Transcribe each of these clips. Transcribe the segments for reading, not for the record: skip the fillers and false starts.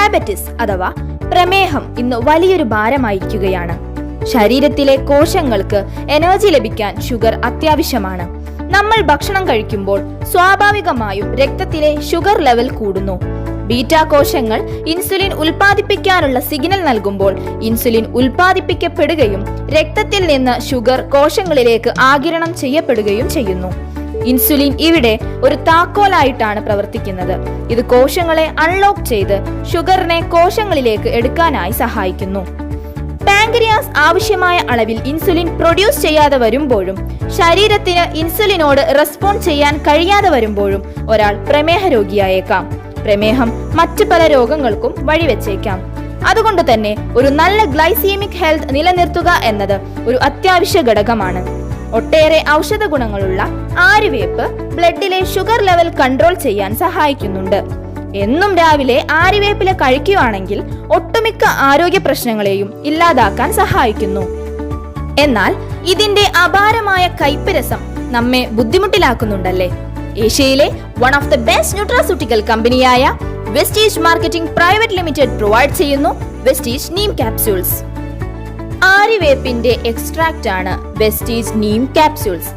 Diabetes അഥവാ പ്രമേഹം ഇന്ന് വലിയൊരു ഭാരമായിരിക്കുകയാണ്. ശരീരത്തിലെ കോശങ്ങൾക്ക് എനർജി ലഭിക്കാൻ ഷുഗർ അത്യാവശ്യമാണ്. നമ്മൾ ഭക്ഷണം കഴിക്കുമ്പോൾ സ്വാഭാവികമായും രക്തത്തിലെ ഷുഗർ ലെവൽ കൂടുന്നു. ബീറ്റാ കോശങ്ങൾ ഇൻസുലിൻ ഉൽപ്പാദിപ്പിക്കാനുള്ള സിഗ്നൽ നൽകുമ്പോൾ ഇൻസുലിൻ ഉൽപ്പാദിപ്പിക്കപ്പെടുകയും രക്തത്തിൽ നിന്ന് ഷുഗർ കോശങ്ങളിലേക്ക് ആഗിരണം ചെയ്യപ്പെടുകയും ചെയ്യുന്നു. ഇൻസുലിൻ ഇവിടെ ഒരു താക്കോലായിട്ടാണ് പ്രവർത്തിക്കുന്നത്. ഇത് കോശങ്ങളെ അൺലോക്ക് ചെയ്ത് ഷുഗറിനെ കോശങ്ങളിലേക്ക് എടുക്കാനായി സഹായിക്കുന്നു. പാൻക്രിയാസ് ആവശ്യമായ അളവിൽ ഇൻസുലിൻ പ്രൊഡ്യൂസ് ചെയ്യാതെ വരുമ്പോഴും ശരീരത്തിന് ഇൻസുലിനോട് റെസ്പോണ്ട് ചെയ്യാൻ കഴിയാതെ വരുമ്പോഴും ഒരാൾ പ്രമേഹ രോഗിയായേക്കാം. പ്രമേഹം മറ്റു പല രോഗങ്ങൾക്കും വഴിവെച്ചേക്കാം. അതുകൊണ്ട് തന്നെ ഒരു നല്ല ഗ്ലൈസീമിക് ഹെൽത്ത് നിലനിർത്തുക എന്നത് ഒരു അത്യാവശ്യ ഘടകമാണ്. ഒട്ടേറെ ഔഷധ ഗുണങ്ങളുള്ള ആര്യവേപ്പ് ബ്ലഡിലെ ഷുഗർ ലെവൽ കൺട്രോൾ ചെയ്യാൻ സഹായിക്കുന്നുണ്ട്. എന്നും രാവിലെ ആര്യവേപ്പില കഴിക്കുകയാണെങ്കിൽ ഒട്ടുമിക്ക ആരോഗ്യ പ്രശ്നങ്ങളെയും ഇല്ലാതാക്കാൻ സഹായിക്കുന്നു. എന്നാൽ ഇതിന്റെ അപാരമായ കയ്പ് രസം നമ്മെ ബുദ്ധിമുട്ടിലാക്കുന്നുണ്ടല്ലേ? ഏഷ്യയിലെ one of the best nutraceutical കമ്പനിയായ Vestige marketing private limited provide ചെയ്യുന്നു വെസ്റ്റീജ് നീം ക്യാപ്സ്യൂൾസ്. ആര്യവേപ്പിന്റെ എക്സ്ട്രാക്റ്റ് ആണ് Vestige neem capsules.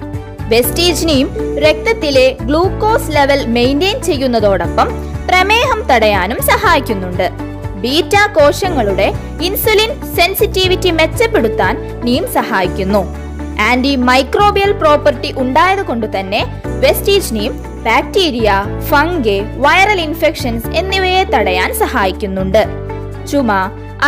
Vestige neem രക്തത്തിലെ ഗ്ലൂക്കോസ് ലെവൽ മെയിൻറ്റെയിൻ ചെയ്യുന്നതോടൊപ്പം പ്രമേഹം തടയാനും സഹായിക്കുന്നുണ്ട്. ബീറ്റാ കോശങ്ങളുടെ ഇൻസുലിൻ സെൻസിറ്റിവിറ്റി മെച്ചപ്പെടുത്താൻ നീം സഹായിക്കുന്നു. ആന്റി മൈക്രോബിയൽ പ്രോപ്പർട്ടി ഉണ്ടായതുകൊണ്ട് തന്നെ Vestige neem bacteria, fungi, viral infections എന്നിവയെ തടയാൻ സഹായിക്കുന്നുണ്ട്. ചുമ,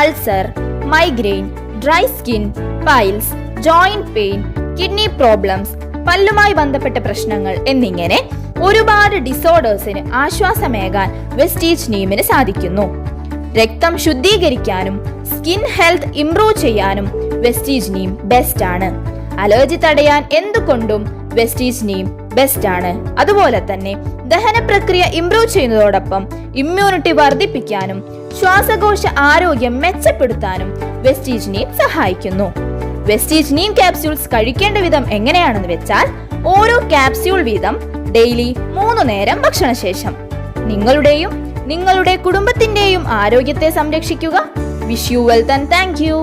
ulcer, migraine, dry skin, piles, joint pain, kidney problems, പല്ലുമായി ബന്ധപ്പെട്ട പ്രശ്നങ്ങൾ എന്നിങ്ങനെ ഒരുപാട് ഡിസോർഡേഴ്സിന് ആശ്വാസമേകാൻ വെസ്റ്റീജ് നീമിന് സാധിക്കുന്നു. രക്തം ശുദ്ധീകരിക്കാനും സ്കിൻ ഹെൽത്ത് ഇംപ്രൂവ് ചെയ്യാനും വെസ്റ്റീജ് നീം ബെസ്റ്റ് ആണ്. അലർജി തടയാൻ എന്തുകൊണ്ടും വെസ്റ്റീജ് നീം ബെസ്റ്റ് ആണ്. അതുപോലെ തന്നെ ദഹന പ്രക്രിയ ഇംപ്രൂവ് ചെയ്യുന്നതോടൊപ്പം ഇമ്മ്യൂണിറ്റി വർദ്ധിപ്പിക്കാനും ശ്വാസകോശ ആരോഗ്യം മെച്ചപ്പെടുത്താനും വെസ്റ്റീജ് നീം സഹായിക്കുന്നു. വെസ്റ്റീജ് നീം ക്യാപ്സ്യൂൾസ് കഴിക്കേണ്ട വിധം എങ്ങനെയാണെന്ന് വെച്ചാൽ ഓരോ ക്യാപ്സ്യൂൾ വീതം ഡെയിലി 3 നേരം ഭക്ഷണശേഷം. നിങ്ങളുടെയും നിങ്ങളുടെ കുടുംബത്തിന്റെയും ആരോഗ്യത്തെ സംരക്ഷിക്കുക. Wish you wealth and thank you.